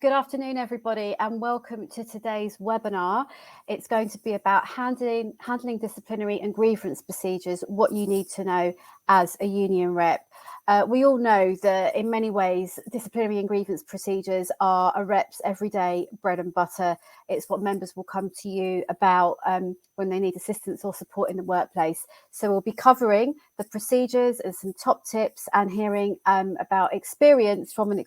Good afternoon, everybody, and welcome to today's webinar. It's going to be about handling disciplinary and grievance procedures, what you need to know as a union rep. We all know that in many ways, disciplinary and grievance procedures are a rep's everyday bread and butter. It's what members will come to you about when they need assistance or support in the workplace. So we'll be covering the procedures and some top tips and hearing about experience from a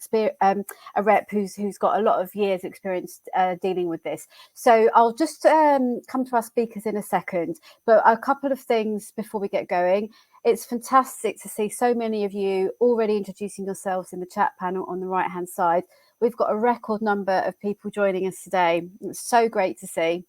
rep who's got a lot of years experience dealing with this. So I'll just come to our speakers in a second, but a couple of things before we get going. It's fantastic to see so many of you already introducing yourselves in the chat panel on the right hand side. We've got a record number of people joining us today. It's so great to see.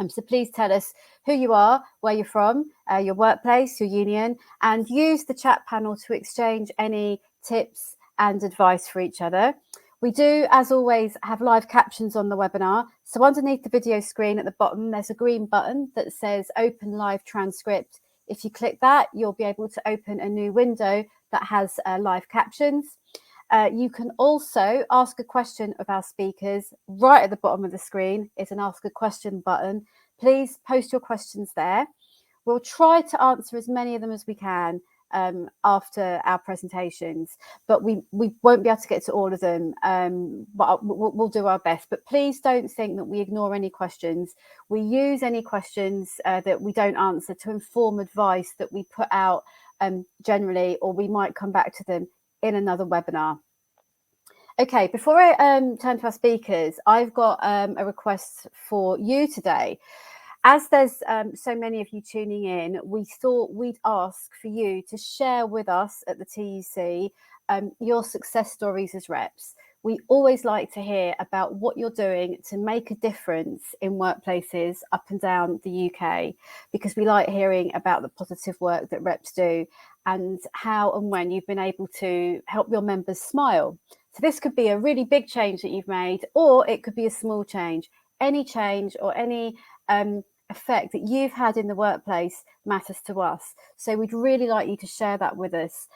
So please tell us who you are, where you're from, your workplace, your union, and use the chat panel to exchange any tips and advice for each other. We do, as always, have live captions on the webinar. So underneath the video screen at the bottom, there's a green button that says Open Live Transcript. If you click that, you'll be able to open a new window that has live captions. You can also ask a question of our speakers. Right at the bottom of the screen is an Ask a Question button. Please post your questions there. We'll try to answer as many of them as we can after our presentations, but we won't be able to get to all of them, but we'll do our best. But please don't think that we ignore any questions. We use any questions that we don't answer to inform advice that we put out generally, or we might come back to them in another webinar. Okay, before I turn to our speakers, I've got a request for you today. As there's so many of you tuning in, we thought we'd ask for you to share with us at the TUC your success stories as reps. We always like to hear about what you're doing to make a difference in workplaces up and down the UK, because we like hearing about the positive work that reps do and how and when you've been able to help your members smile. So this could be a really big change that you've made, or it could be a small change. Any change or any effect that you've had in the workplace matters to us. So we'd really like you to share that with us.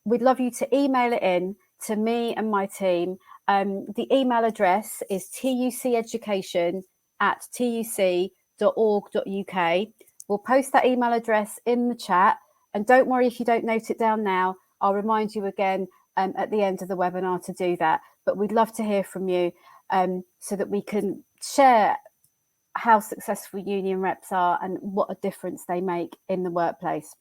We'd love you to email it in to me and my team. The email address is tuceducation@tuc.org.uk. We'll post that email address in the chat, and don't worry if you don't note it down now. I'll remind you again at the end of the webinar to do that. But we'd love to hear from you so that we can share how successful union reps are and what a difference they make in the workplace.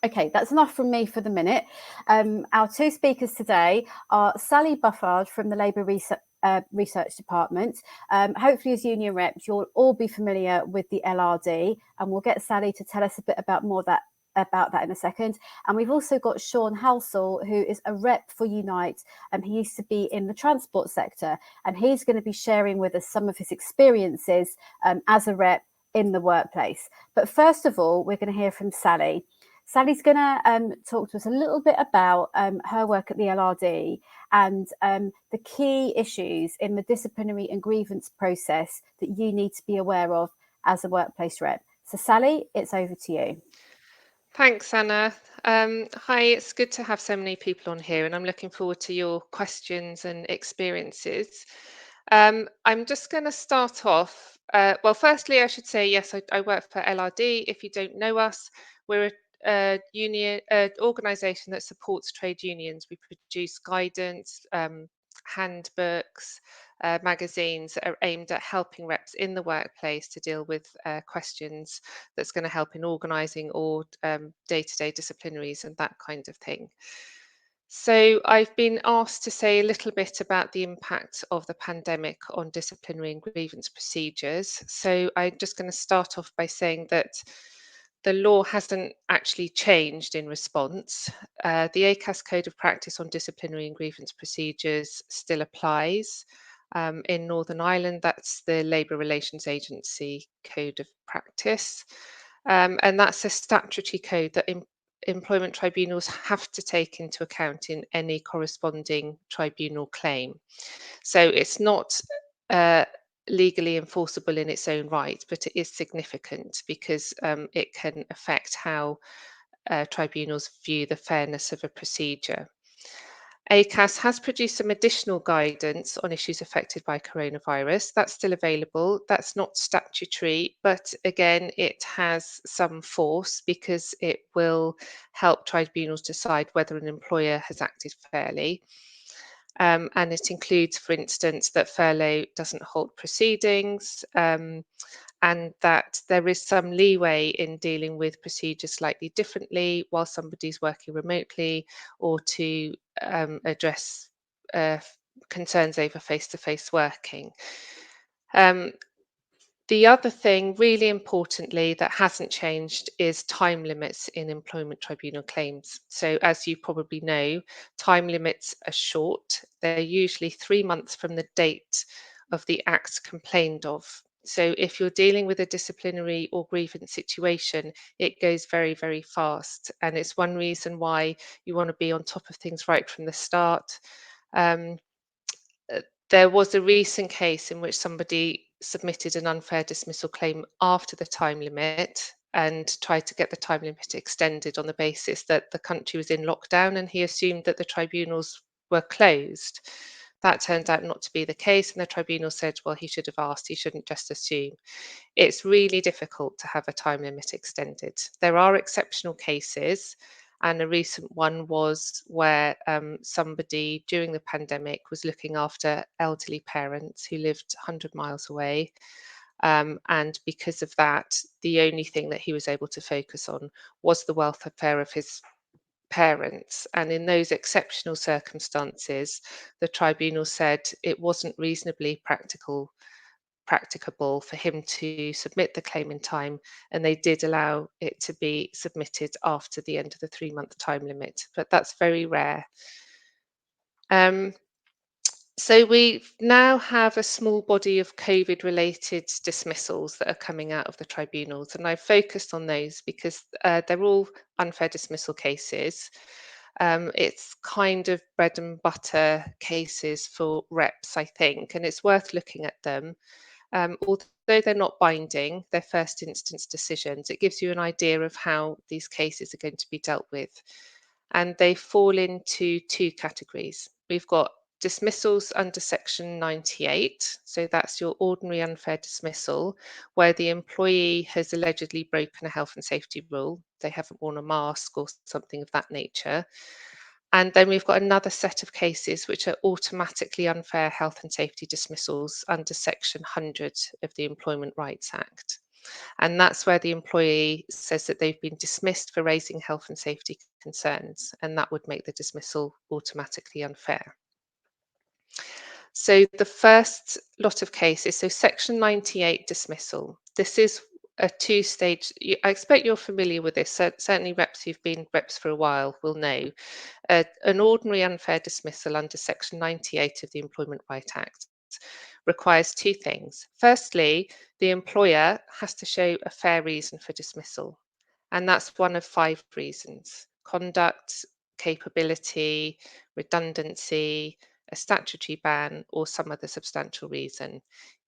Okay, that's enough from me for the minute. Our two speakers today are Sally Buffard from the Labour Research Department. Hopefully as union reps, you'll all be familiar with the LRD, and we'll get Sally to tell us a bit about that in a second. And we've also got Sean Halsall, who is a rep for Unite, and he used to be in the transport sector, and he's going to be sharing with us some of his experiences as a rep in the workplace. But first of all, we're going to hear from Sally. Sally's going to talk to us a little bit about her work at the LRD and the key issues in the disciplinary and grievance process that you need to be aware of as a workplace rep. So Sally, it's over to you. Thanks, Anna. Hi, it's good to have so many people on here, and I'm looking forward to your questions and experiences. I'm just going to start off. Well, firstly, I should say, yes, I work for LRD. If you don't know us, we're a union organisation that supports trade unions. We produce guidance, handbooks, magazines that are aimed at helping reps in the workplace to deal with questions that's going to help in organising or day-to-day disciplinaries and that kind of thing. So I've been asked to say a little bit about the impact of the pandemic on disciplinary and grievance procedures. So I'm just going to start off by saying that the law hasn't actually changed in response. The ACAS Code of Practice on Disciplinary and Grievance Procedures still applies. In Northern Ireland, that's the Labour Relations Agency Code of Practice. And that's a statutory code that employment tribunals have to take into account in any corresponding tribunal claim. So it's not legally enforceable in its own right, but it is significant because it can affect how tribunals view the fairness of a procedure. ACAS has produced some additional guidance on issues affected by coronavirus. That's still available. That's not statutory, but again, it has some force because it will help tribunals decide whether an employer has acted fairly. And it includes, for instance, that furlough doesn't halt proceedings, and that there is some leeway in dealing with procedures slightly differently while somebody's working remotely, or to address uh, concerns over face-to-face working. The other thing, really importantly, that hasn't changed is time limits in employment tribunal claims. So, as you probably know, time limits are short. They're usually 3 months from the date of the act complained of. So, if you're dealing with a disciplinary or grievance situation, it goes very, very fast. And it's one reason why you want to be on top of things right from the start. Um, there was a recent case in which somebody submitted an unfair dismissal claim after the time limit and tried to get the time limit extended on the basis that the country was in lockdown, and he assumed that the tribunals were closed. That turned out not to be the case, and the tribunal said, well, he should have asked, he shouldn't just assume. It's really difficult to have a time limit extended. There are exceptional cases, and a recent one was where somebody during the pandemic was looking after elderly parents who lived 100 miles away. And because of that, the only thing that he was able to focus on was the welfare of his parents. And in those exceptional circumstances, the tribunal said it wasn't reasonably practicable for him to submit the claim in time, and they did allow it to be submitted after the end of the 3-month time limit, but that's very rare. So we now have a small body of COVID-related dismissals that are coming out of the tribunals, and I've focused on those because they're all unfair dismissal cases. It's kind of bread and butter cases for reps, I think, and it's worth looking at them. Although they're not binding, they're first instance decisions. It gives you an idea of how these cases are going to be dealt with. And they fall into two categories. We've got dismissals under Section 98. So that's your ordinary unfair dismissal, where the employee has allegedly broken a health and safety rule. They haven't worn a mask or something of that nature. And then we've got another set of cases which are automatically unfair health and safety dismissals under Section 100 of the Employment Rights Act. And that's where the employee says that they've been dismissed for raising health and safety concerns, and that would make the dismissal automatically unfair. So the first lot of cases, so Section 98 dismissal, this is a two-stage, I expect you're familiar with this, certainly reps who've been reps for a while will know. An ordinary unfair dismissal under Section 98 of the Employment Rights Act requires two things. Firstly, the employer has to show a fair reason for dismissal, and that's one of 5 reasons: conduct, capability, redundancy, a statutory ban, or some other substantial reason.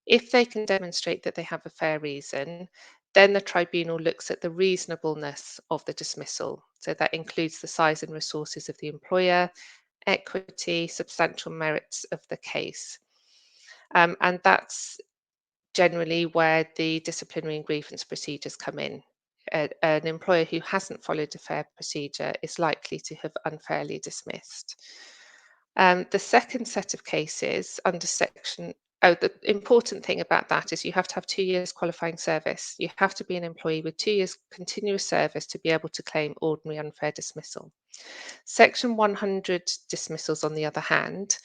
If they can demonstrate that they have a fair reason, then the tribunal looks at the reasonableness of the dismissal. So that includes the size and resources of the employer, equity, substantial merits of the case. And that's generally where the disciplinary and grievance procedures come in. An employer who hasn't followed a fair procedure is likely to have unfairly dismissed. The second set of cases under the important thing about that is you have to have 2 years qualifying service. You have to be an employee with 2 years continuous service to be able to claim ordinary unfair dismissal. Section 100 dismissals, on the other hand,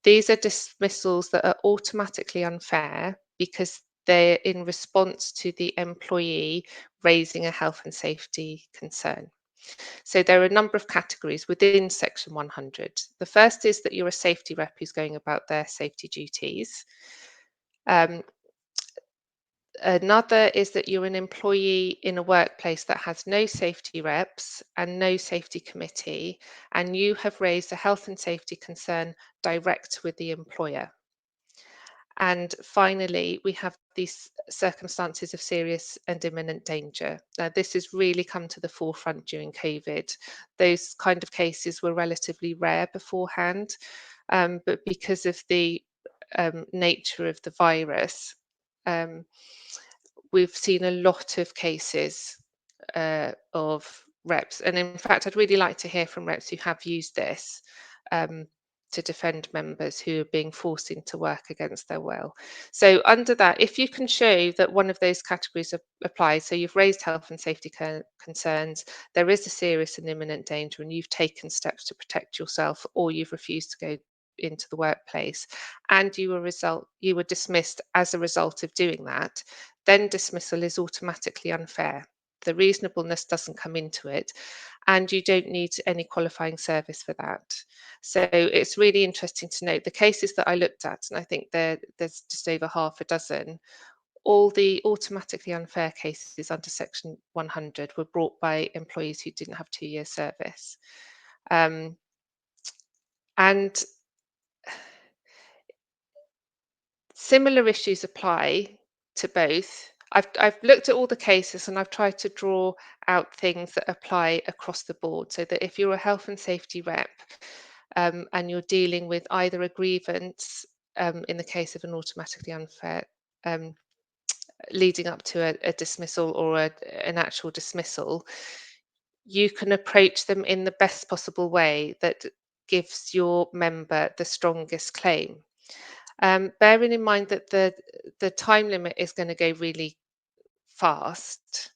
these are dismissals that are automatically unfair because they're in response to the employee raising a health and safety concern. So there are a number of categories within Section 100. The first is that you're a safety rep who's going about their safety duties. Another is that you're an employee in a workplace that has no safety reps and no safety committee, and you have raised a health and safety concern direct with the employer. And finally, we have these circumstances of serious and imminent danger. Now, this has really come to the forefront during COVID. Those kind of cases were relatively rare beforehand, but because of the nature of the virus, we've seen a lot of cases of reps. And in fact, I'd really like to hear from reps who have used this to defend members who are being forced into work against their will. So under that, if you can show that one of those categories applies, so you've raised health and safety concerns, there is a serious and imminent danger, and you've taken steps to protect yourself, or you've refused to go into the workplace, and you were dismissed as a result of doing that, then dismissal is automatically unfair. The reasonableness doesn't come into it, and you don't need any qualifying service for that. So it's really interesting to note the cases that I looked at, and I think there's just over half a dozen. All the automatically unfair cases under Section 100 were brought by employees who didn't have 2 years service. And similar issues apply to both. I've looked at all the cases and I've tried to draw out things that apply across the board, so that if you're a health and safety rep and you're dealing with either a grievance in the case of an automatically unfair leading up to a dismissal or an actual dismissal, you can approach them in the best possible way that gives your member the strongest claim. Bearing in mind that the time limit is going to go really fast,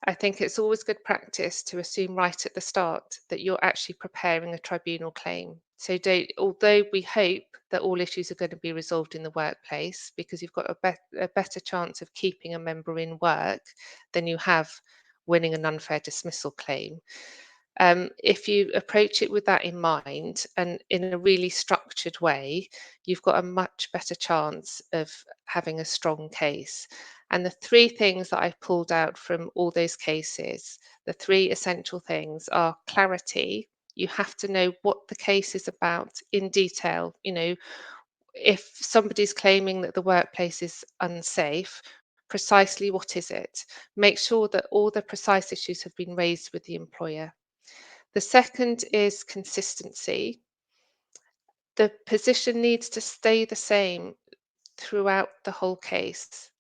I think it's always good practice to assume right at the start that you're actually preparing a tribunal claim. So although we hope that all issues are going to be resolved in the workplace, because you've got a better chance of keeping a member in work than you have winning an unfair dismissal claim. If you approach it with that in mind and in a really structured way, you've got a much better chance of having a strong case. And the three things that I pulled out from all those cases, the three essential things are clarity. You have to know what the case is about in detail. You know, if somebody's claiming that the workplace is unsafe, precisely what is it? Make sure that all the precise issues have been raised with the employer. The second is consistency. The position needs to stay the same throughout the whole case.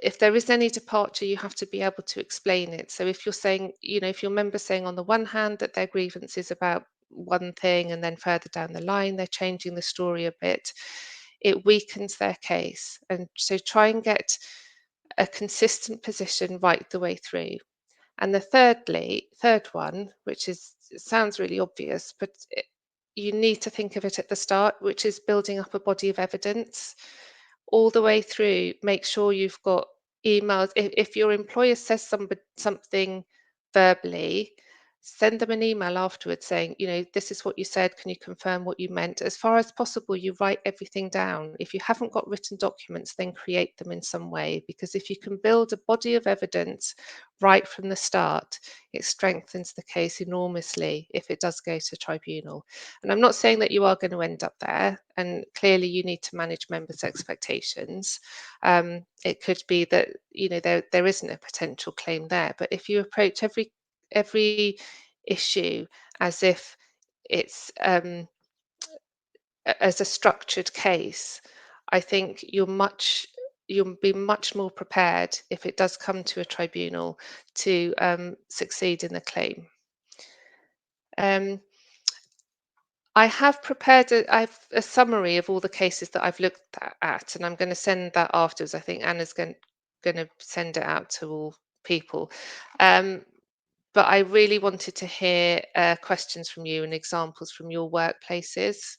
If there is any departure, you have to be able to explain it. So if you're saying, you know, if your member's saying on the one hand that their grievance is about one thing, and then further down the line they're changing the story a bit, it weakens their case. And so try and get a consistent position right the way through. And the third one, which sounds really obvious, but you need to think of it at the start, which is building up a body of evidence all the way through. Make sure you've got emails. If your employer says something verbally, send them an email afterwards saying, you know, this is what you said. Can you confirm what you meant? As far as possible, you write everything down. If you haven't got written documents, then create them in some way, because if you can build a body of evidence right from the start, it strengthens the case enormously if it does go to tribunal. And I'm not saying that you are going to end up there, and clearly you need to manage members' expectations. It could be that, you know, there isn't a potential claim there, but if you approach every issue as if it's as a structured case, I think you'll be much more prepared if it does come to a tribunal to succeed in the claim. I have prepared a summary of all the cases that I've looked at, and I'm going to send that afterwards. I think Anna's going to send it out to all people. But I really wanted to hear questions from you and examples from your workplaces.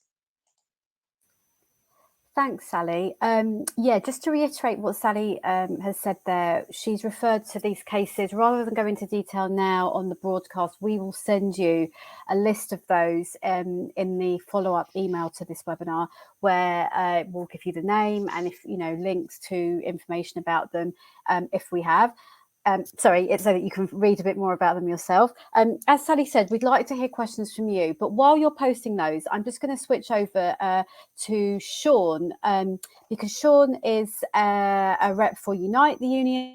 Thanks, Sally. Yeah, just to reiterate what Sally has said there, she's referred to these cases. Rather than go into detail now on the broadcast, we will send you a list of those in the follow-up email to this webinar, where we'll give you the name and, if you know, links to information about them if we have. sorry, it's so that you can read a bit more about them yourself. As Sally said, we'd like to hear questions from you, but while you're posting those, I'm just going to switch over to Sean, because Sean is a rep for Unite, the union.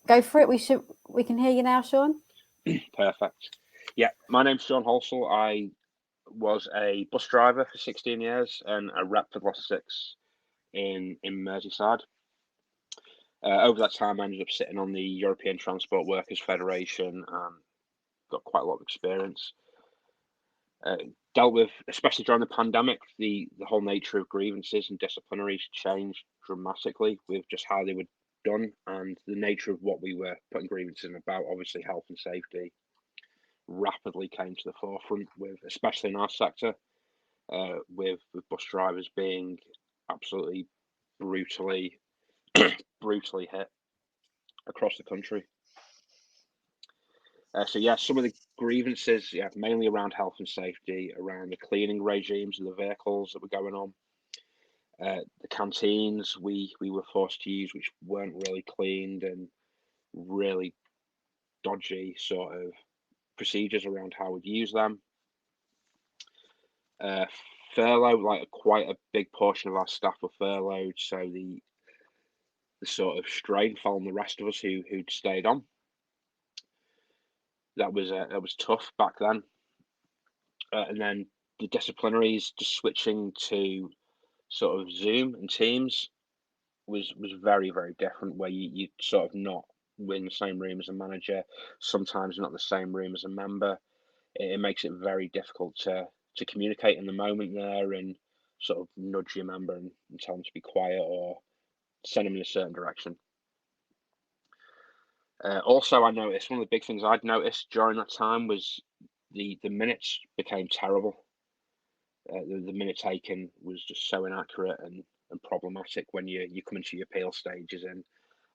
Go for it. We can hear you now, Sean. Perfect. Yeah, my name's Sean Halsall. I was a bus driver for 16 years and a rep for the last 6 in Merseyside. Over that time, I ended up sitting on the European Transport Workers Federation and got quite a lot of experience. Dealt with, especially during the pandemic, the whole nature of grievances and disciplinaries changed dramatically with just how they were done and the nature of what we were putting grievances in about. Obviously, health and safety rapidly came to the forefront, with especially in our sector, with bus drivers being absolutely brutally hit across the country. So yeah, some of the grievances, yeah, mainly around health and safety, around the cleaning regimes of the vehicles that were going on. The canteens we were forced to use, which weren't really cleaned, and really dodgy sort of procedures around how we'd use them. Furlough, like quite a big portion of our staff were furloughed, so the sort of strain fell on the rest of us who'd stayed on. That was tough back then. And then the disciplinaries, just switching to sort of Zoom and Teams was very, very different, where you sort of not in the same room as a manager, sometimes not the same room as a member. It makes it very difficult to communicate in the moment there and sort of nudge your member and tell them to be quiet or send them in a certain direction. Also, I noticed one of the big things I'd noticed during that time was the minutes became terrible. The minute taken was just so inaccurate and problematic when you come into your appeal stages. And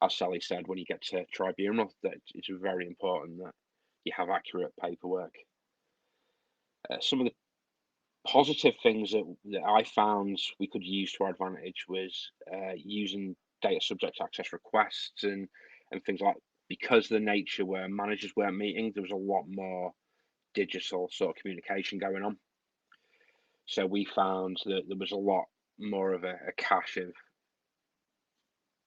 as Sally said, when you get to tribunal, that it's very important that you have accurate paperwork. Some of the positive things that I found we could use to our advantage was using data subject access requests and things like, because the nature where managers weren't meeting, there was a lot more digital sort of communication going on. So we found that there was a lot more of a cache of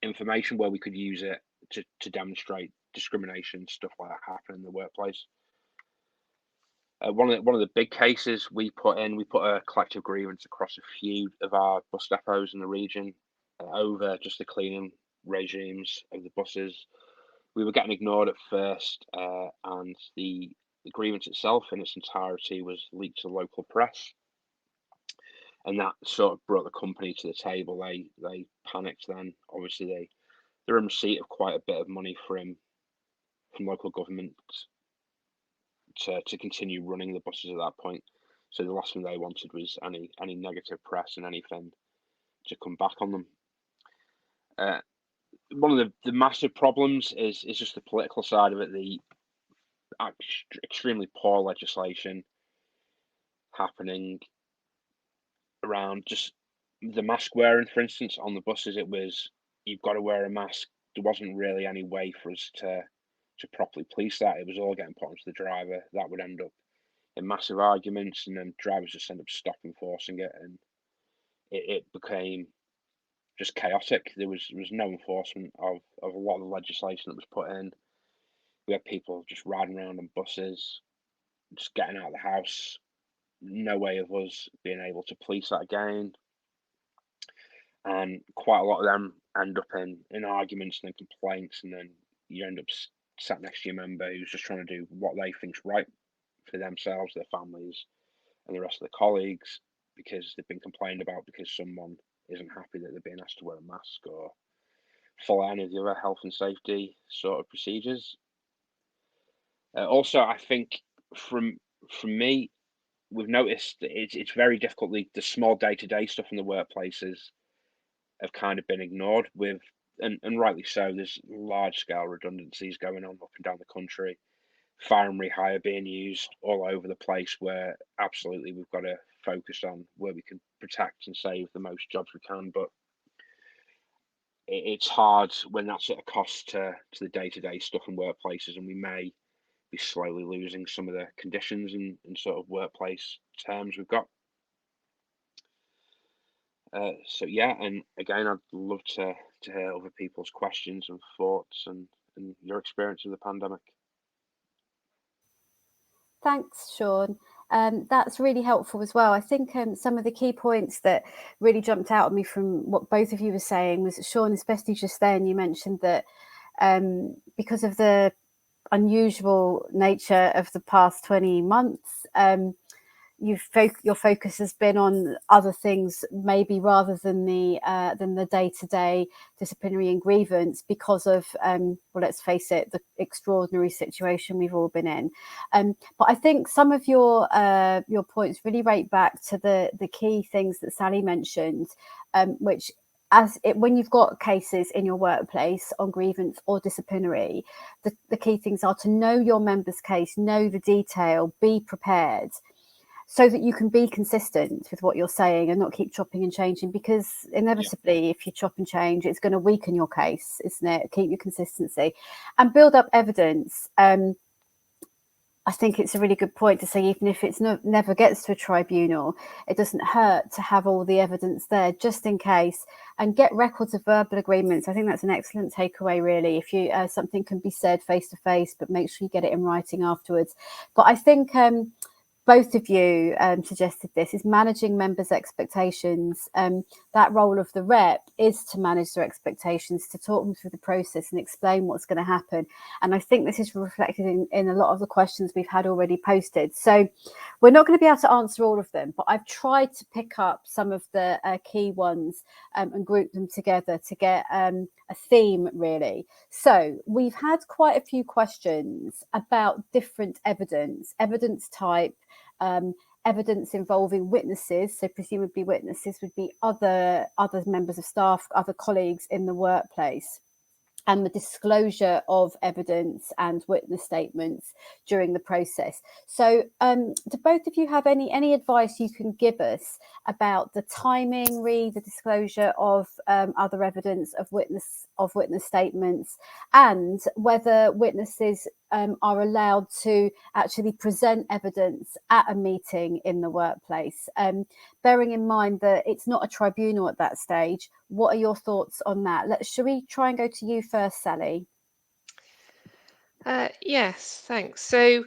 information where we could use it to demonstrate discrimination, stuff like that happening in the workplace. One of the big cases we put a collective grievance across a few of our bus depots in the region over just the cleaning regimes of the buses. We were getting ignored at first, and the grievance itself in its entirety was leaked to local press, and that sort of brought the company to the table. They panicked then. Obviously, they're in receipt of quite a bit of money from local government to continue running the buses at that point. So the last thing they wanted was any negative press and anything to come back on them. One of the massive problems is just the political side of it, the extremely poor legislation happening around just the mask wearing, for instance, on the buses. It was, you've got to wear a mask. There wasn't really any way for us to properly police that. It was all getting put onto the driver. That would end up in massive arguments, and then drivers just end up stopping enforcing it, and it became just chaotic. There was no enforcement of a lot of the legislation that was put in. We had people just riding around on buses, just getting out of the house. No way of us being able to police that again. And quite a lot of them end up in arguments and then complaints, and then you end up sat next to your member who's just trying to do what they think's right for themselves, their families, and the rest of the colleagues, because they've been complained about because someone isn't happy that they're being asked to wear a mask or follow any of the other health and safety sort of procedures. Also, I think from me, we've noticed that it's very difficult. The small day-to-day stuff in the workplaces have kind of been ignored with, and rightly so. There's large scale redundancies going on up and down the country, fire and rehire being used all over the place, where absolutely we've got to focus on where we can protect and save the most jobs we can. But it's hard when that's at a cost to the day-to-day stuff in workplaces, and we may be slowly losing some of the conditions and sort of workplace terms we've got. So yeah, and again, I'd love to hear other people's questions and thoughts and your experience of the pandemic. Thanks, Sean. That's really helpful as well. I think some of the key points that really jumped out at me from what both of you were saying was, Sean, especially just then, you mentioned that because of the unusual nature of the past 20 months, your focus has been on other things, maybe rather than the day-to-day disciplinary and grievance, because of well, let's face it, the extraordinary situation we've all been in. But I think some of your points really rate back to the key things that Sally mentioned, which when you've got cases in your workplace on grievance or disciplinary, the key things are to know your member's case, know the detail, be prepared, so that you can be consistent with what you're saying and not keep chopping and changing, because inevitably, if you chop and change, it's going to weaken your case, isn't it? Keep your consistency and build up evidence. I think it's a really good point to say, even if it's never gets to a tribunal, it doesn't hurt to have all the evidence there just in case, and get records of verbal agreements. I think that's an excellent takeaway, really. If you something can be said face to face, but make sure you get it in writing afterwards. But I think both of you suggested this, is managing members' expectations. That role of the rep is to manage their expectations, to talk them through the process and explain what's going to happen. And I think this is reflected in a lot of the questions we've had already posted. So we're not going to be able to answer all of them, but I've tried to pick up some of the key ones and group them together to get a theme, really. So we've had quite a few questions about different evidence type, evidence involving witnesses. So presumably witnesses would be other members of staff, other colleagues in the workplace, and the disclosure of evidence and witness statements during the process. So do both of you have any advice you can give us about the timing, the disclosure of other evidence of witness statements, and whether witnesses are allowed to actually present evidence at a meeting in the workplace, bearing in mind that it's not a tribunal at that stage? What are your thoughts on that? Shall we try and go to you first, Sally? Yes, thanks. So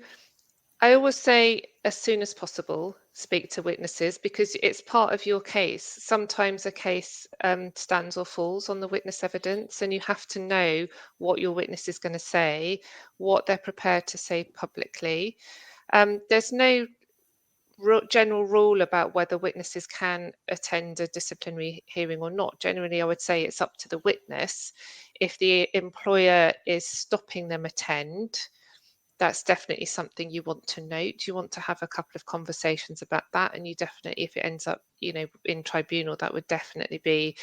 I always say, as soon as possible, speak to witnesses, because it's part of your case. Sometimes a case stands or falls on the witness evidence, and you have to know what your witness is going to say, what they're prepared to say publicly. There's no general rule about whether witnesses can attend a disciplinary hearing or not. Generally, I would say it's up to the witness. If the employer is stopping them attend, that's definitely something you want to note. You want to have a couple of conversations about that, and you definitely, if it ends up, in tribunal, that would definitely be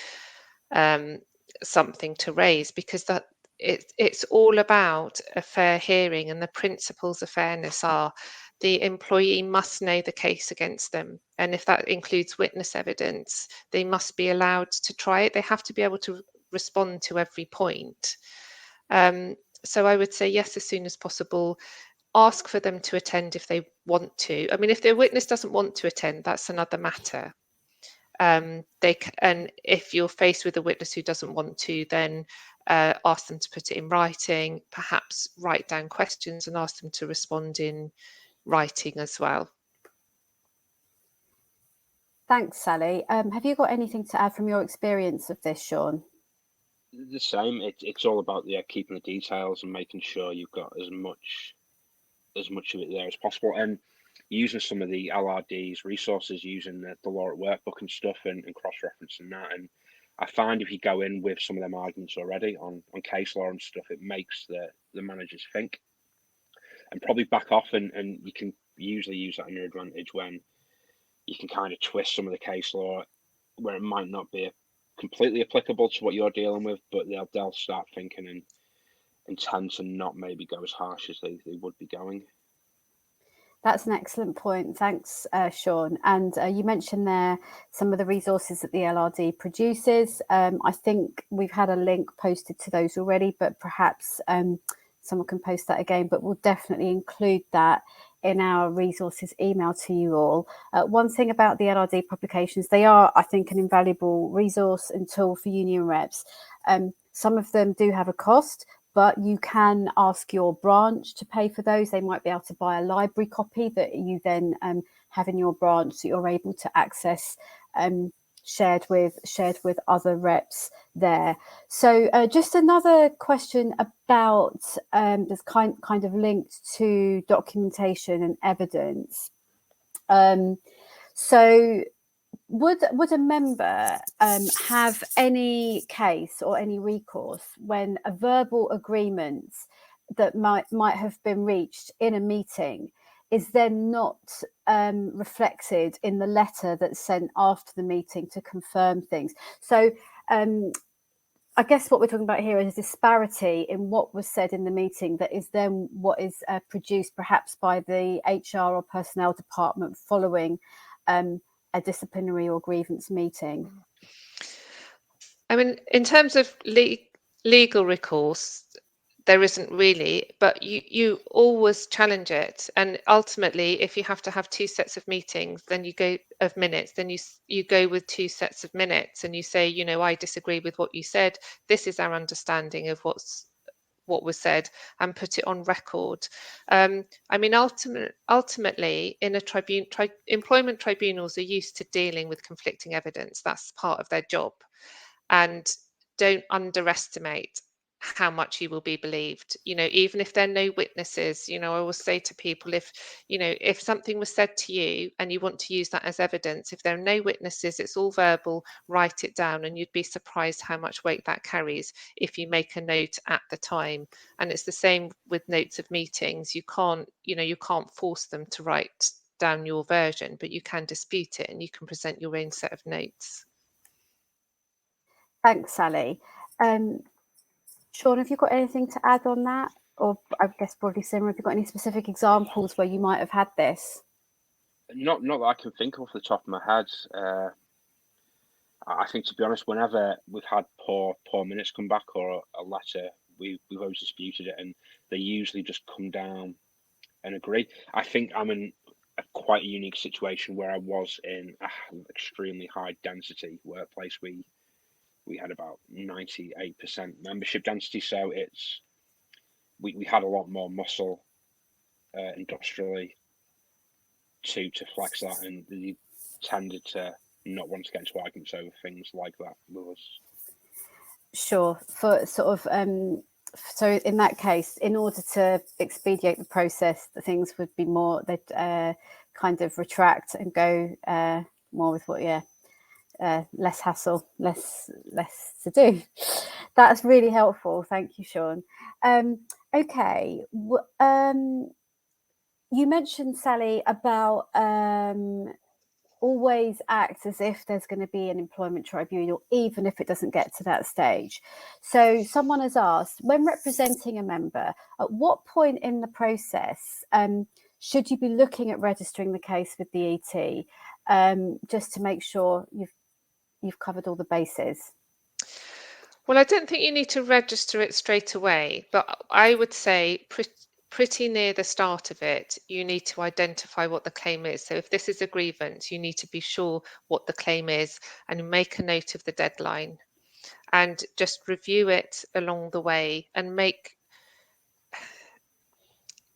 something to raise, because that it's all about a fair hearing, and the principles of fairness are the employee must know the case against them, and if that includes witness evidence, they must be allowed to try it. They have to be able to respond to every point. So I would say yes, as soon as possible. Ask for them to attend if they want to. I mean, if their witness doesn't want to attend, that's another matter. And if you're faced with a witness who doesn't want to, then ask them to put it in writing, perhaps write down questions and ask them to respond in writing as well. Thanks, Sally. Have you got anything to add from your experience of this, Sean? The same. It's all about keeping the details and making sure you've got as much of it there as possible, and using some of the LRD's resources, using the law at workbook and stuff, and cross-referencing that. And I find if you go in with some of them arguments already on case law and stuff, it makes the managers think and probably back off, and you can usually use that in your advantage when you can kind of twist some of the case law where it might not be completely applicable to what you're dealing with, but they'll start thinking and tend to not maybe go as harsh as they would be going. That's an excellent point. Thanks, Sean. And you mentioned there some of the resources that the LRD produces. I think we've had a link posted to those already, but perhaps someone can post that again. But we'll definitely include that in our resources email to you all. One thing about the LRD publications, they are, I think, an invaluable resource and tool for union reps. Some of them do have a cost, but you can ask your branch to pay for those. They might be able to buy a library copy that you then have in your branch, so you're able to access shared with other reps there. So just another question about that's kind of linked to documentation and evidence. So would a member have any case or any recourse when a verbal agreement that might have been reached in a meeting is then not reflected in the letter that's sent after the meeting to confirm things? So I guess what we're talking about here is a disparity in what was said in the meeting that is then what is produced perhaps by the HR or personnel department following a disciplinary or grievance meeting. I mean, in terms of legal recourse, there isn't really, but you always challenge it. And ultimately, if you have to have two sets of meetings, then you go of minutes, then you go with two sets of minutes and you say, you know, I disagree with what you said. This is our understanding of what was said, and put it on record. I mean, ultimately, in a employment tribunals are used to dealing with conflicting evidence. That's part of their job. And don't underestimate how much you will be believed. You know, even if there are no witnesses, you know, I always say to people, if something was said to you and you want to use that as evidence, if there are no witnesses, it's all verbal, write it down, and you'd be surprised how much weight that carries if you make a note at the time. And it's the same with notes of meetings. You can't force them to write down your version, but you can dispute it and you can present your own set of notes. Thanks, Sally. Sean, have you got anything to add on that? Or I guess broadly similar, have you got any specific examples where you might have had this? Not that I can think of off the top of my head. I think, to be honest, whenever we've had poor minutes come back or a letter, we've always disputed it, and they usually just come down and agree. I think I'm in quite a unique situation where I was in an extremely high density workplace. We had about 98% membership density, so we had a lot more muscle industrially to flex that, and they tended to not want to get into arguments over things like that with us. Sure. For sort of so in that case, in order to expedite the process, the things would be more, they'd kind of retract and go more with less hassle, less to do. That's really helpful. Thank you, Sean. Okay. You mentioned, Sally, about always act as if there's going to be an employment tribunal, even if it doesn't get to that stage. So someone has asked, when representing a member, at what point in the process should you be looking at registering the case with the ET, just to make sure you've covered all the bases? Well, I don't think you need to register it straight away, but I would say pretty near the start of it, you need to identify what the claim is. So if this is a grievance, you need to be sure what the claim is and make a note of the deadline and just review it along the way and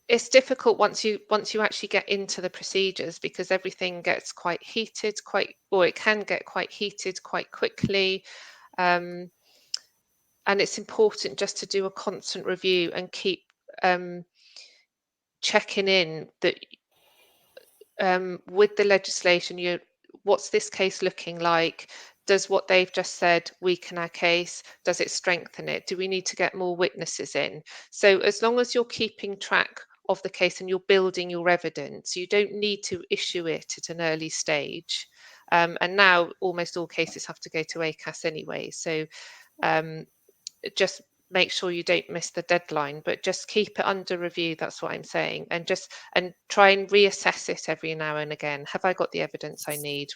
it's difficult once you actually get into the procedures, because everything gets quite heated it can get quite heated quite quickly. And it's important just to do a constant review and keep checking in that with the legislation, what's this case looking like? Does what they've just said weaken our case? Does it strengthen it? Do we need to get more witnesses in? So as long as you're keeping track of the case and you're building your evidence, you don't need to issue it at an early stage. And now almost all cases have to go to ACAS anyway. So just make sure you don't miss the deadline, but just keep it under review. That's what I'm saying. And try and reassess it every now and again. Have I got the evidence I need?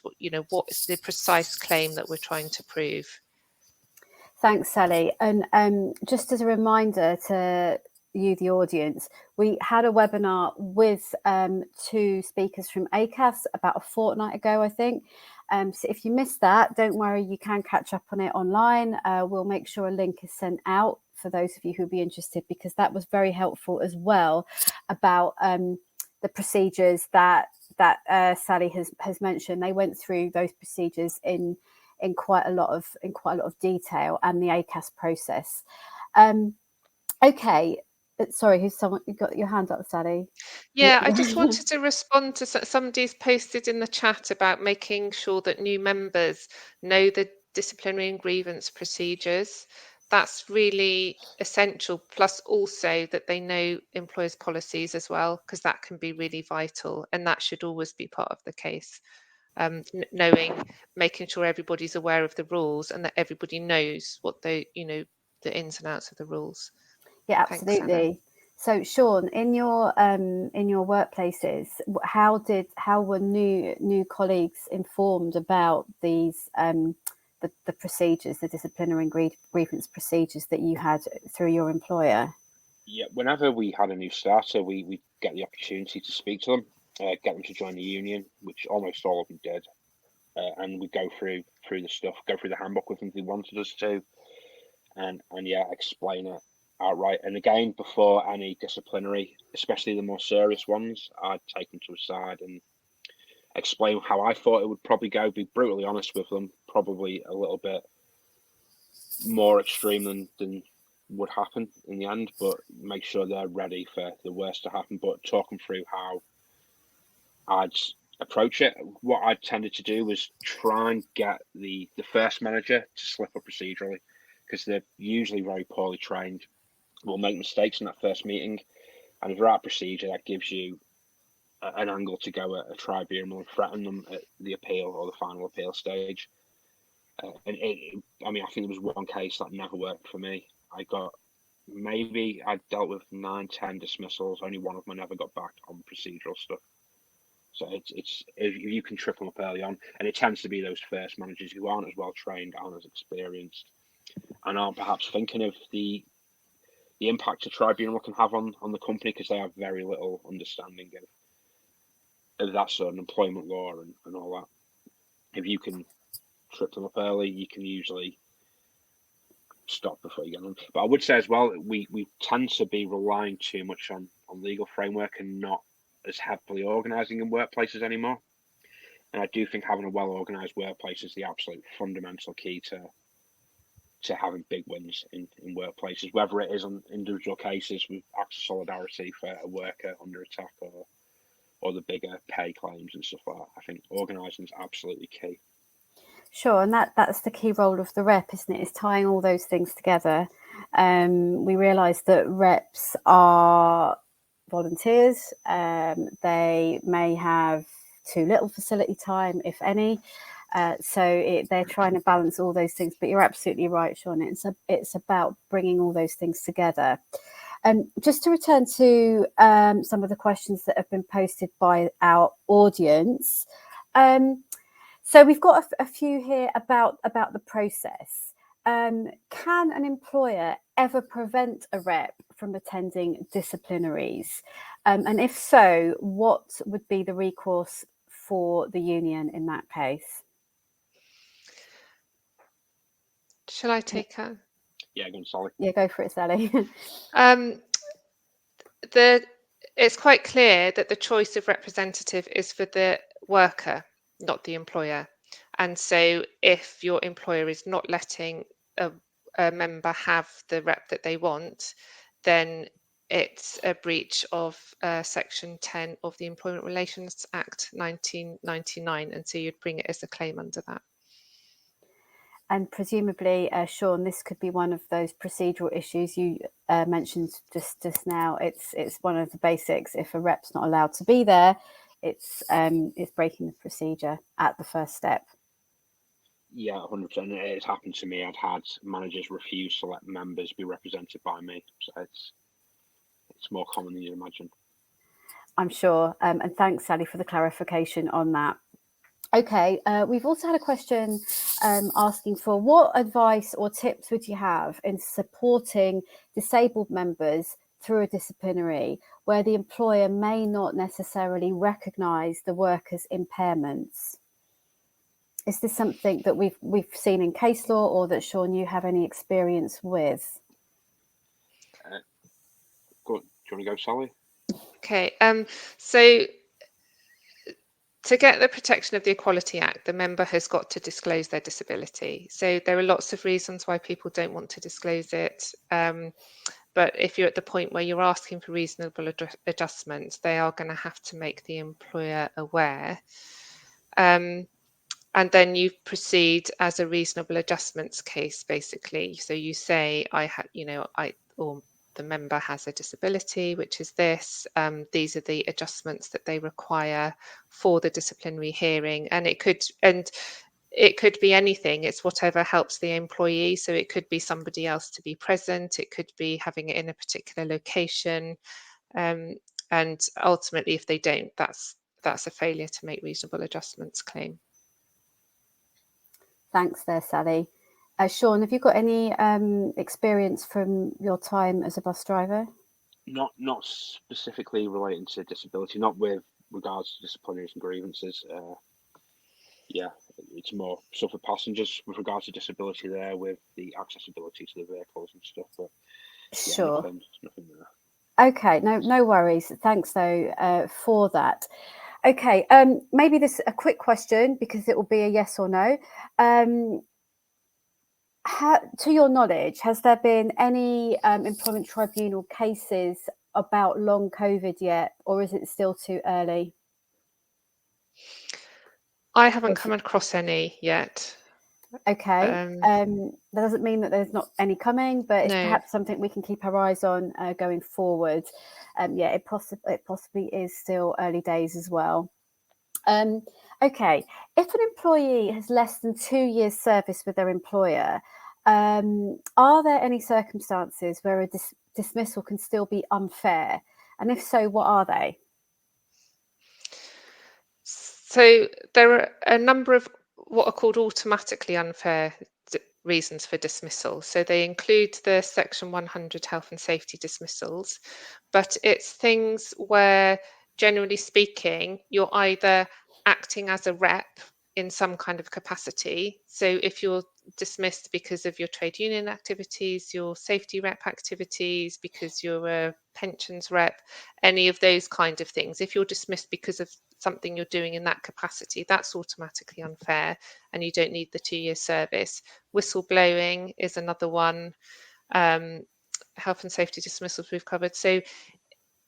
What is the precise claim that we're trying to prove? Thanks, Sally. And just as a reminder to you, the audience, we had a webinar with 2 speakers from ACAS about a fortnight ago, I think. So if you missed that, don't worry, you can catch up on it online. We'll make sure a link is sent out for those of you who'll be interested, because that was very helpful as well about the procedures that Sally has mentioned. They went through those procedures in quite a lot of detail, and the ACAS process. Okay, sorry, you got your hand up, Sally? Yeah, I just wanted to respond to somebody's posted in the chat about making sure that new members know the disciplinary and grievance procedures. That's really essential, plus also that they know employers' policies as well, because that can be really vital, and that should always be part of the case. Making sure everybody's aware of the rules and that everybody knows what the ins and outs of the rules. Yeah, absolutely. So Sean, in your workplaces, how were new colleagues informed about these the procedures, the disciplinary and grievance procedures that you had through your employer? Yeah, whenever we had a new starter, we get the opportunity to speak to them, get them to join the union, which almost all of them did, and we go through the stuff, go through the handbook with them if they wanted us to, and explain it outright. And again, before any disciplinary, especially the more serious ones, I'd take them to a side and explain how I thought it would probably go, be brutally honest with them, probably a little bit more extreme than would happen in the end, but make sure they're ready for the worst to happen, but talk them through how I'd approach it. What I tended to do was try and get the first manager to slip up procedurally, because they're usually very poorly trained, will make mistakes in that first meeting, and if you're out of procedure, that gives you an angle to go at a tribunal and threaten them at the appeal or the final appeal stage. I think there was one case that never worked for me. I dealt with 9-10 dismissals. Only one of them I never got back on procedural stuff. So it's if you can trip them up early on, and it tends to be those first managers who aren't as well trained, aren't as experienced, and aren't perhaps thinking of the impact a tribunal can have on the company, because they have very little understanding of that sort of employment law and all that. If you can trip them up early, you can usually stop before you get them. But I would say as well, we tend to be relying too much on legal framework and not as heavily organising in workplaces anymore. And I do think having a well-organised workplace is the absolute fundamental key to having big wins in workplaces, whether it is on individual cases with acts of solidarity for a worker under attack or the bigger pay claims and stuff like that. I think organising is absolutely key. Sure, and that's the key role of the rep, isn't it? Is tying all those things together. We realise that reps are volunteers. They may have too little facility time, if any. So they're trying to balance all those things. But you're absolutely right, Sean. It's about bringing all those things together. Just to return to some of the questions that have been posted by our audience. So we've got a few here about the process. Can an employer ever prevent a rep from attending disciplinaries? And if so, what would be the recourse for the union in that case? Shall I take her? Yeah, go on, Sally. Yeah, go for it, Sally. It's quite clear that the choice of representative is for the worker, not the employer. And so if your employer is not letting a member have the rep that they want, then it's a breach of Section 10 of the Employment Relations Act 1999. And so you'd bring it as a claim under that. And presumably, Sean, this could be one of those procedural issues you mentioned just now. It's one of the basics. If a rep's not allowed to be there, it's breaking the procedure at the first step. Yeah, 100%. It's happened to me. I've had managers refuse to let members be represented by me. So it's more common than you imagine. I'm sure. And thanks, Sally, for the clarification on that. Okay, we've also had a question asking for what advice or tips would you have in supporting disabled members through a disciplinary where the employer may not necessarily recognise the worker's impairments? Is this something that we've seen in case law, or that, Sean, you have any experience with? Do you want to go, Sally? Okay, so to get the protection of the Equality Act, the member has got to disclose their disability. So there are lots of reasons why people don't want to disclose it. But if you're at the point where you're asking for reasonable adjustments, they are going to have to make the employer aware. And then you proceed as a reasonable adjustments case, basically. So you say, or the member has a disability, which is this. These are the adjustments that they require for the disciplinary hearing, and it could be anything. It's whatever helps the employee. So it could be somebody else to be present. It could be having it in a particular location, and ultimately, if they don't, that's a failure to make reasonable adjustments claim. Thanks there, Sally. Sean, have you got any experience from your time as a bus driver? Not specifically relating to disability, not with regards to disciplinaries and grievances. Yeah, it's more stuff for passengers with regards to disability there, with the accessibility to the vehicles and stuff. But yeah, Sure. nothing there. Okay, no worries. Thanks though for that. Okay, maybe this a quick question because it will be a yes or no. To your knowledge, has there been any employment tribunal cases about long COVID yet, or is it still too early? I haven't come across any yet. Okay, that doesn't mean that there's not any coming, but it's perhaps something we can keep our eyes on going forward. Yeah, it possibly is still early days as well. Okay, if an employee has less than 2 years service with their employer, are there any circumstances where a dismissal can still be unfair? And if so, what are they? So there are a number of what are called automatically unfair reasons for dismissal. So they include the Section 100 health and safety dismissals, but it's things where, generally speaking, you're either acting as a rep in some kind of capacity. So if you're dismissed because of your trade union activities, your safety rep activities, because you're a pensions rep, any of those kind of things, if you're dismissed because of something you're doing in that capacity, that's automatically unfair and you don't need the 2 year service. Whistleblowing is another one. Health and safety dismissals we've covered. So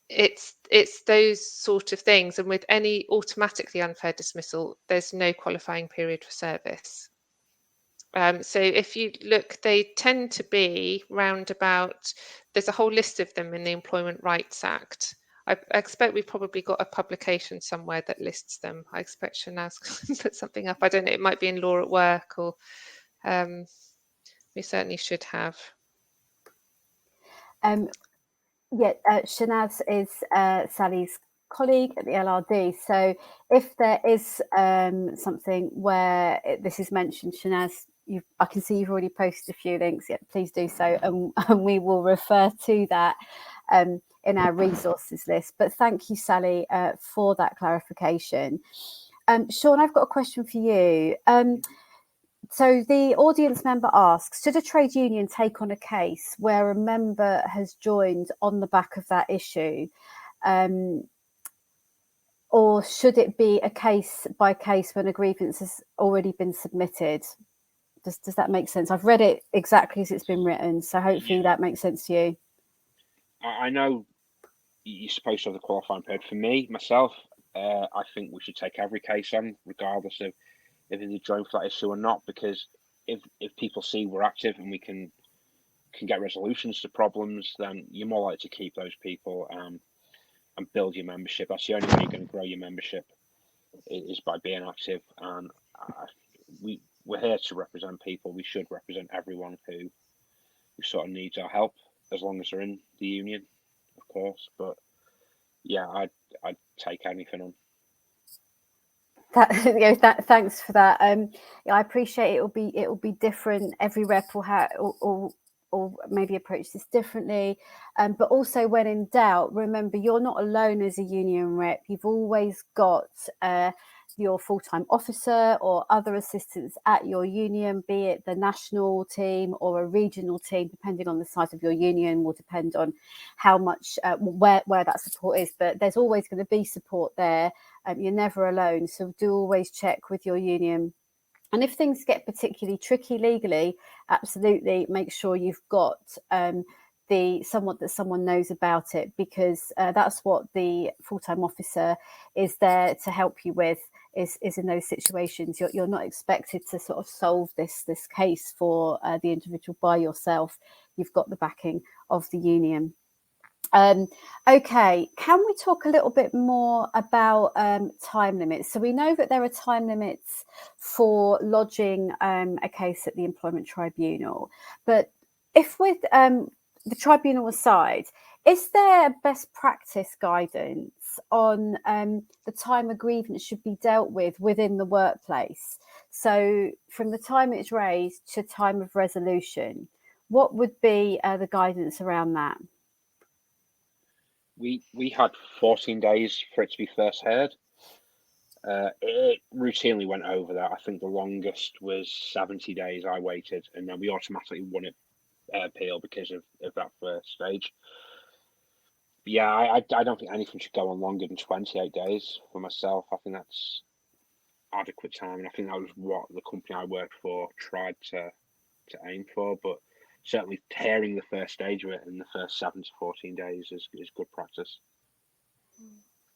it's those sort of things, and with any automatically unfair dismissal, there's no qualifying period for service. So if you look, they tend to be round about, there's a whole list of them in the Employment Rights Act. I expect we've probably got a publication somewhere that lists them. I expect Shanaz put something up. I don't know, it might be in Law at Work, or we certainly should have. Yeah, Shanaz is Sally's colleague at the LRD. So if there is something where this is mentioned, Shanaz, I can see you've already posted a few links. Yeah, please do so, and we will refer to that in our resources list. But thank you, Sally, for that clarification. Sean, I've got a question for you. So the audience member asks, should a trade union take on a case where a member has joined on the back of that issue? Or should it be a case by case when a grievance has already been submitted? Does that make sense? I've read it exactly as it's been written, so hopefully that makes sense to you. I know you're supposed to have the qualifying period. For me, myself, I think we should take every case on, regardless of if it's a joint for that issue or not, because if people see we're active and we can get resolutions to problems, then you're more likely to keep those people and build your membership. That's the only way you're going to grow your membership, is by being active. And we we're here to represent people. We should represent everyone who sort of needs our help, as long as they're in the union, of course. But yeah, I'd take anything on. Thanks for that. I appreciate it will be different. Every rep will have or maybe approach this differently. But also, when in doubt, remember you're not alone as a union rep. You've always got your full-time officer or other assistants at your union, be it the national team or a regional team, depending on the size of your union, will depend on how much where that support is. But there's always going to be support there. You're never alone, so do always check with your union. And if things get particularly tricky legally, absolutely make sure you've got someone knows about it, because that's what the full-time officer is there to help you with. Is in those situations you're not expected to sort of solve this case for the individual by yourself. You've got the backing of the union. Okay, can we talk a little bit more about time limits? So we know that there are time limits for lodging a case at the Employment Tribunal, but if with the tribunal aside, is there best practice guidance on the time a grievance should be dealt with within the workplace? So from the time it's raised to time of resolution, what would be the guidance around that? We had 14 days for it to be first heard. It routinely went over that. I think the longest was 70 days I waited, and then we automatically won it appeal because of that first stage. But yeah, I don't think anything should go on longer than 28 days for myself. I think that's adequate time, and I think that was what the company I worked for tried to aim for. But certainly hearing the first stage of it in the first 7 to 14 days is good practice.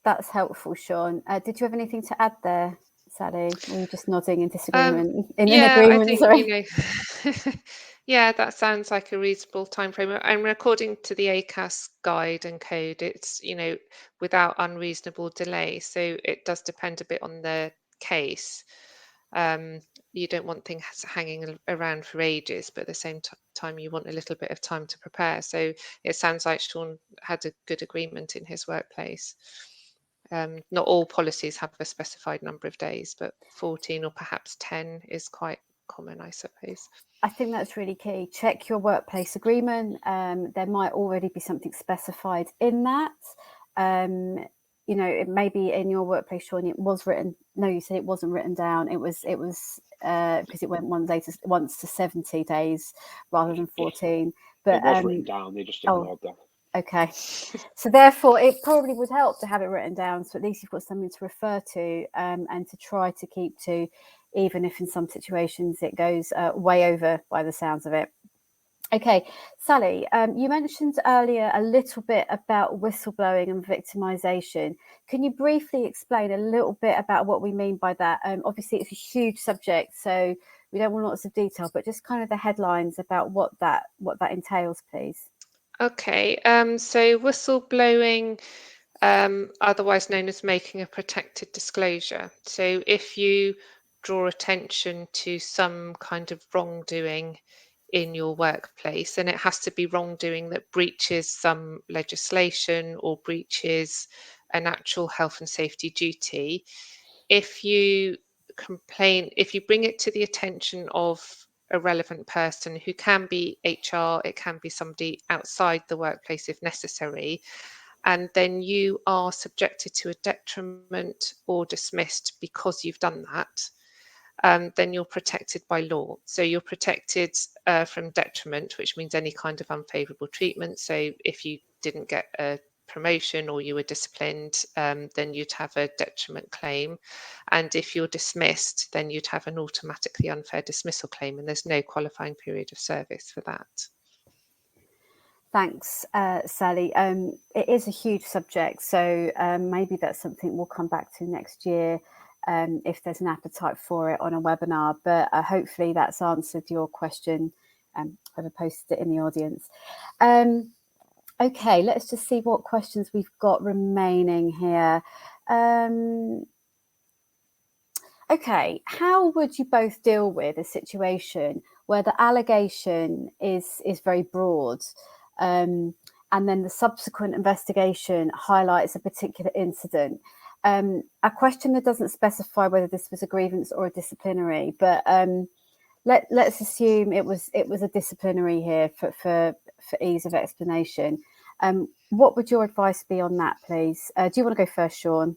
That's helpful, Sean. Did you have anything to add there, Sally? Or were you just nodding in disagreement? In agreement, I think, sorry. Yeah, that sounds like a reasonable time frame. And according to the ACAS guide and code, it's, without unreasonable delay. So it does depend a bit on the case. You don't want things hanging around for ages, but at the same time, you want a little bit of time to prepare. So it sounds like Sean had a good agreement in his workplace. Not all policies have a specified number of days, but 14 or perhaps 10 is quite common, I suppose. I think that's really key. Check your workplace agreement. There might already be something specified in that. It may be in your workplace, Sean, it was written. No, you said it wasn't written down. It was because it went once to 70 days rather than 14. But it was written down. They just ignored that. Okay, so therefore it probably would help to have it written down, so at least you've got something to refer to and to try to keep to, even if in some situations it goes way over by the sounds of it. Okay, Sally, you mentioned earlier a little bit about whistleblowing and victimisation. Can you briefly explain a little bit about what we mean by that? Obviously, it's a huge subject, so we don't want lots of detail, but just kind of the headlines about what that entails, please. Okay, so whistleblowing, otherwise known as making a protected disclosure. So if you draw attention to some kind of wrongdoing in your workplace, and it has to be wrongdoing that breaches some legislation or breaches an actual health and safety duty, if you bring it to the attention of a relevant person, who can be HR, it can be somebody outside the workplace if necessary, and then you are subjected to a detriment or dismissed because you've done that, then you're protected by law. So you're protected from detriment, which means any kind of unfavourable treatment. So if you didn't get a promotion or you were disciplined, then you'd have a detriment claim. And if you're dismissed, then you'd have an automatically unfair dismissal claim, and there's no qualifying period of service for that. Thanks, Sally. It is a huge subject, so maybe that's something we'll come back to next year if there's an appetite for it on a webinar. But hopefully that's answered your question. I've posted it in the audience. Okay, let's just see what questions we've got remaining here. Okay, how would you both deal with a situation where the allegation is very broad, and then the subsequent investigation highlights a particular incident? A questioner doesn't specify whether this was a grievance or a disciplinary, but let's assume it was a disciplinary here for ease of explanation. What would your advice be on that, please? Do you want to go first, Sean?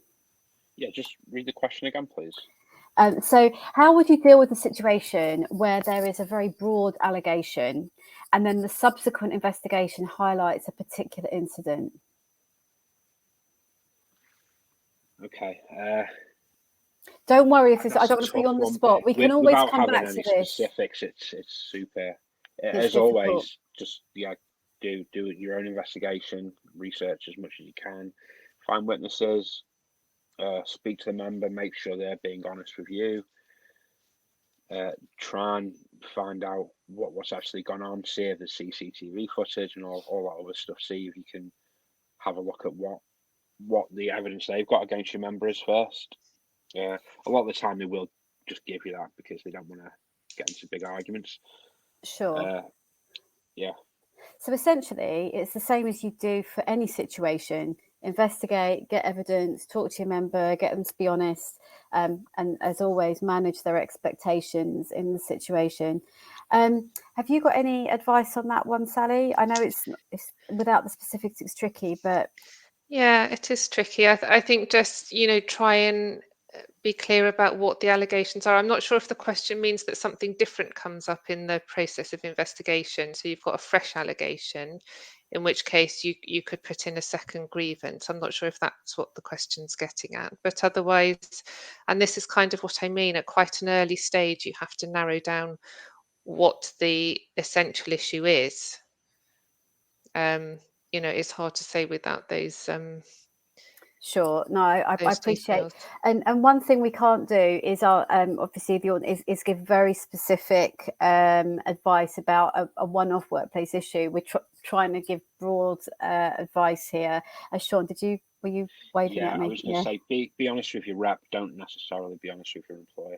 Yeah, just read the question again, please. So how would you deal with a situation where there is a very broad allegation and then the subsequent investigation highlights a particular incident? Okay. Don't worry if this, I don't want to put you on the spot. We can always without come having back any to this. specifics. It's super. It's As difficult. always, just do your own investigation, research as much as you can, find witnesses, speak to the member, make sure they're being honest with you. Try and find out what's actually gone on, see if there's CCTV footage and all that other stuff. See if you can have a look at what the evidence they've got against your member is first. A lot of the time they will just give you that because they don't want to get into big arguments. Sure. Yeah. So essentially, it's the same as you do for any situation. Investigate, get evidence, talk to your member, get them to be honest, and as always, manage their expectations in the situation. Have you got any advice on that one, Sally? I know it's without the specifics, it's tricky, but Yeah, it is tricky. I think just, try and be clear about what the allegations are. I'm not sure if the question means that something different comes up in the process of investigation. So you've got a fresh allegation, in which case you could put in a second grievance. I'm not sure if that's what the question's getting at. But otherwise, and this is kind of what I mean, at quite an early stage, you have to narrow down what the essential issue is. It's hard to say without those sure. No, I appreciate. details. And one thing we can't do is obviously is give very specific advice about a one-off workplace issue. We're trying to give broad advice here. Sean, were you waving at me? I was going to say, be honest with your rep. Don't necessarily be honest with your employer.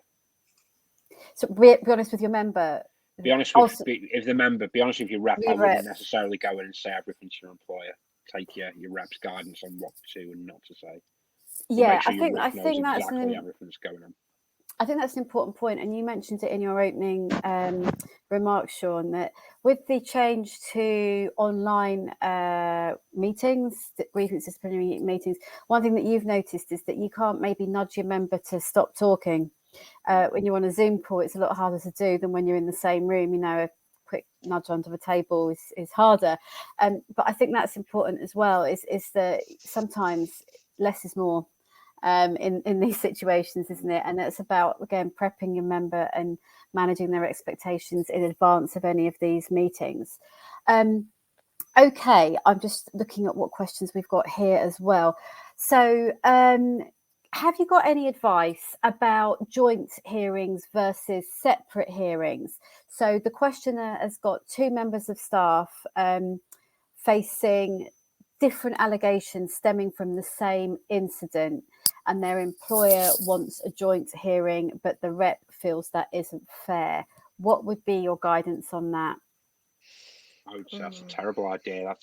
So be honest with your member. Be honest with if the member. Be honest with your rep. I wouldn't necessarily go in and say everything to your employer. Take your rep's guidance on what to and not to say. Yeah, make sure I think that's everything's going on. I think that's an important point, and you mentioned it in your opening remarks, Sean, that with the change to online meetings, grievance disciplinary meetings, one thing that you've noticed is that you can't maybe nudge your member to stop talking. When you're on a Zoom call, it's a lot harder to do than when you're in the same room. A quick nudge under the table is harder. But I think that's important as well, is that sometimes less is more in these situations, isn't it? And it's about, again, prepping your member and managing their expectations in advance of any of these meetings. Okay, I'm just looking at what questions we've got here as well. So have you got any advice about joint hearings versus separate hearings? So the questioner has got two members of staff facing different allegations stemming from the same incident, and their employer wants a joint hearing, but the rep feels that isn't fair. What would be your guidance on that? I would say that's a terrible idea.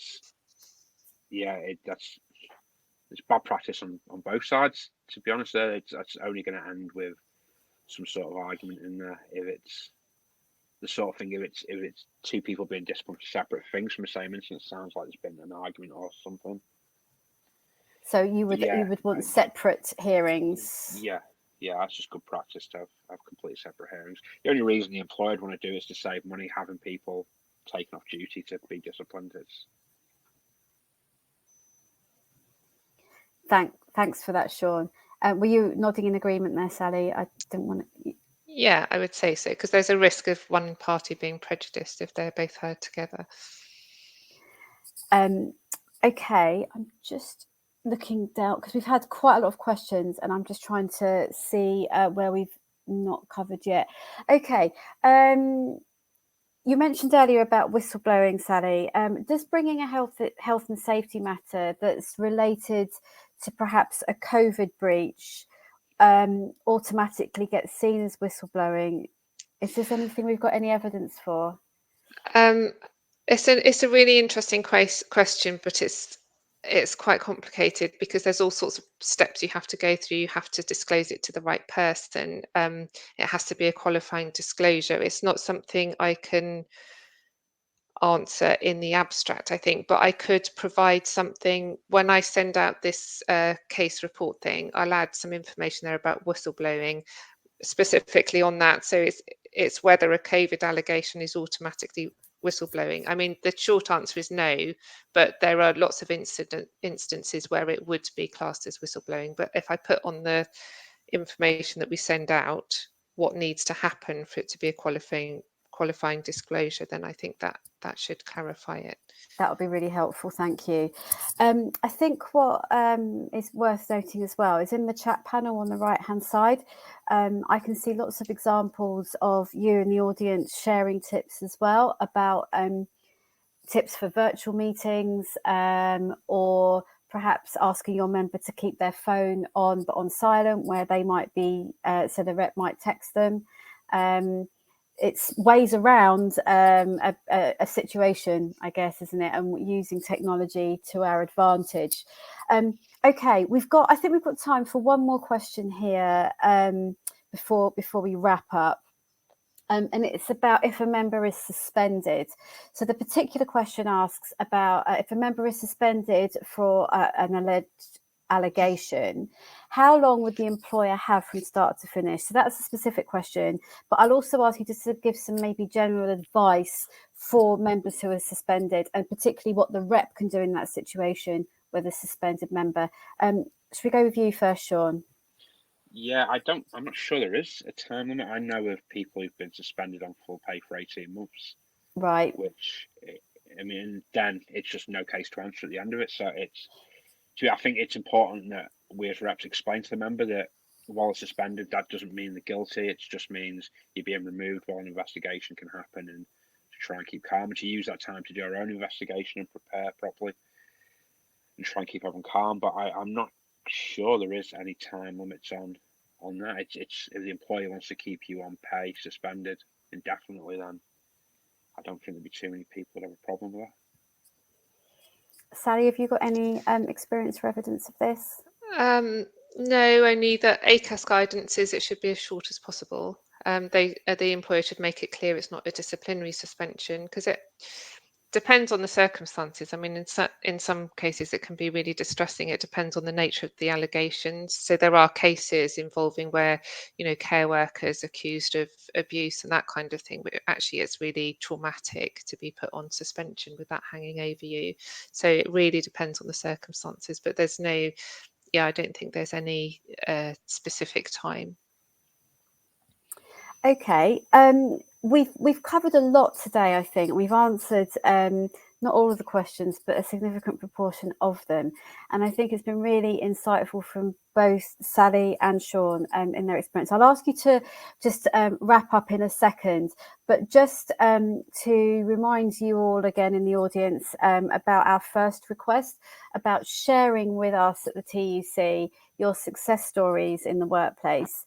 It's bad practice on both sides, to be honest. That's only going to end with some sort of argument in there. If it's the sort of thing, if it's two people being disciplined for separate things from the same incident, sounds like there's been an argument or something. So you would want separate hearings? Yeah, that's just good practice to have completely separate hearings. The only reason the employer would want to do is to save money, having people taken off duty to be disciplined. Thanks for that, Sean. Were you nodding in agreement there, Sally? I didn't want to. Yeah, I would say so, because there's a risk of one party being prejudiced if they're both heard together. Okay, I'm just looking down because we've had quite a lot of questions, and I'm just trying to see where we've not covered yet. Okay. You mentioned earlier about whistleblowing, Sally. Does bringing a health and safety matter that's related to perhaps a COVID breach automatically gets seen as whistleblowing. Is this anything we've got any evidence for? It's a really interesting question, but it's quite complicated because there's all sorts of steps you have to go through. You have to disclose it to the right person. It has to be a qualifying disclosure. It's not something I can answer in the abstract, I think, but I could provide something when I send out this case report thing. I'll add some information there about whistleblowing specifically on that. So it's whether a COVID allegation is automatically whistleblowing. I mean, the short answer is no, but there are lots of instances where it would be classed as whistleblowing. But if I put on the information that we send out what needs to happen for it to be a qualifying disclosure, then I think that should clarify it. That would be really helpful, thank you. I think what is worth noting as well is in the chat panel on the right hand side, I can see lots of examples of you in the audience sharing tips as well about tips for virtual meetings, or perhaps asking your member to keep their phone on but on silent where they might be, so the rep might text them. It's ways around a situation, I guess, isn't it? And using technology to our advantage. Okay, I think we've got time for one more question here before we wrap up. And it's about if a member is suspended. So the particular question asks about if a member is suspended for an alleged allegation, how long would the employer have from start to finish? So that's a specific question, but I'll also ask you just to give some maybe general advice for members who are suspended, and particularly what the rep can do in that situation with a suspended member. Should we go with you first, Sean? Yeah, I'm not sure there is a time limit. I know of people who've been suspended on full pay for 18 months. Right. Which, I mean, then it's just no case to answer at the end of it. So I think it's important that we as reps explain to the member that while it's suspended, that doesn't mean they're guilty. It just means you're being removed while an investigation can happen, and to try and keep calm and to use that time to do our own investigation and prepare properly and try and keep everyone calm. But I'm not sure there is any time limits on that. It's if the employer wants to keep you on pay suspended indefinitely, then I don't think there'd be too many people that have a problem with that. Sally, have you got any experience or evidence of this? No, only that ACAS guidance is it should be as short as possible. The employer should make it clear it's not a disciplinary suspension, because it depends on the circumstances. I mean, in some cases it can be really distressing. It depends on the nature of the allegations. So there are cases involving where, care workers accused of abuse and that kind of thing, but actually it's really traumatic to be put on suspension with that hanging over you. So it really depends on the circumstances, but there's no, I don't think there's any specific time. Okay, we've covered a lot today. I think we've answered not all of the questions, but a significant proportion of them, and I think it's been really insightful from both Sally and Sean in their experience. I'll ask you to just wrap up in a second, but just to remind you all again in the audience about our first request about sharing with us at the TUC your success stories in the workplace.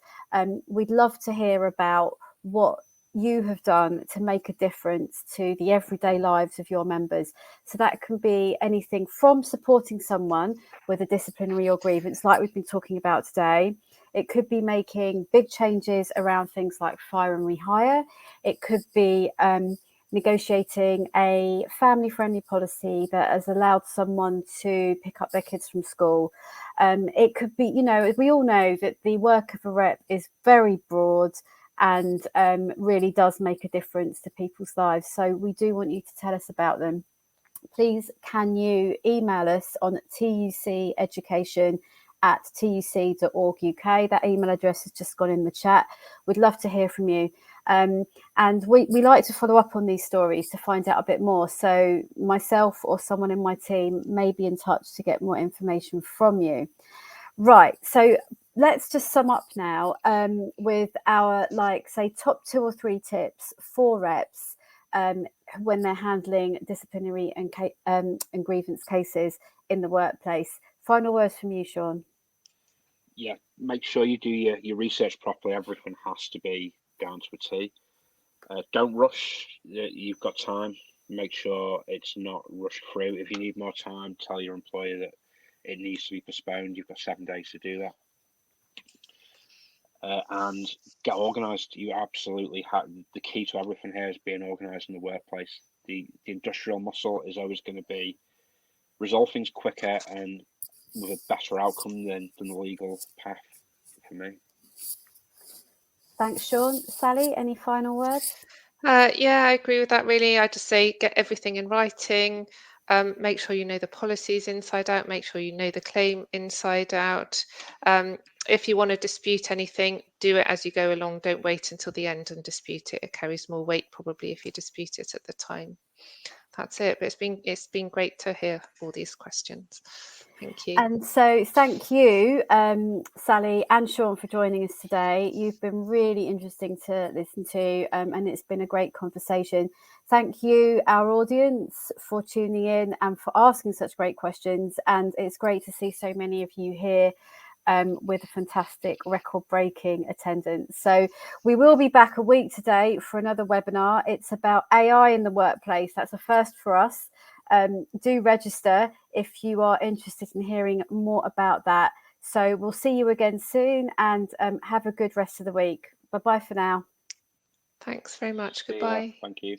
We'd love to hear about what you have done to make a difference to the everyday lives of your members. So that can be anything from supporting someone with a disciplinary or grievance, like we've been talking about today. It could be making big changes around things like fire and rehire. It could be negotiating a family-friendly policy that has allowed someone to pick up their kids from school. It could be, we all know that the work of a rep is very broad and really does make a difference to people's lives. So we do want you to tell us about them. Please, can you email us on tuceducation@tuc.org.uk. That email address has just gone in the chat. We'd love to hear from you. And we like to follow up on these stories to find out a bit more. So myself or someone in my team may be in touch to get more information from you. Right, so let's just sum up now with our, say, top 2 or 3 tips for reps when they're handling disciplinary and grievance cases in the workplace. Final words from you, Sean. yeah, make sure you do your research properly. Everything has to be down to a T. Don't rush. You've got time. Make sure it's not rushed through. If you need more time, tell your employer that it needs to be postponed. You've got 7 days to do that. And get organised. You absolutely have. The key to everything here is being organised in the workplace. The industrial muscle is always going to be resolve things quicker and with a better outcome than the legal path for me. Thanks, Sean. Sally, any final words? Yeah, I agree with that, really. I just say get everything in writing. Make sure you know the policies inside out. Make sure you know the claim inside out. If you want to dispute anything, do it as you go along. Don't wait until the end and dispute it. It carries more weight probably if you dispute it at the time. That's it. But it's been great to hear all these questions. Thank you. And so thank you, Sally and Sean, for joining us today. You've been really interesting to listen to, and it's been a great conversation. Thank you, our audience, for tuning in and for asking such great questions. And it's great to see so many of you here with a fantastic record-breaking attendance. So we will be back a week today for another webinar. It's about AI in the workplace. That's a first for us. Do register if you are interested in hearing more about that. So we'll see you again soon, and have a good rest of the week. Bye-bye for now. Thanks very much. See you Goodbye. there. Thank you.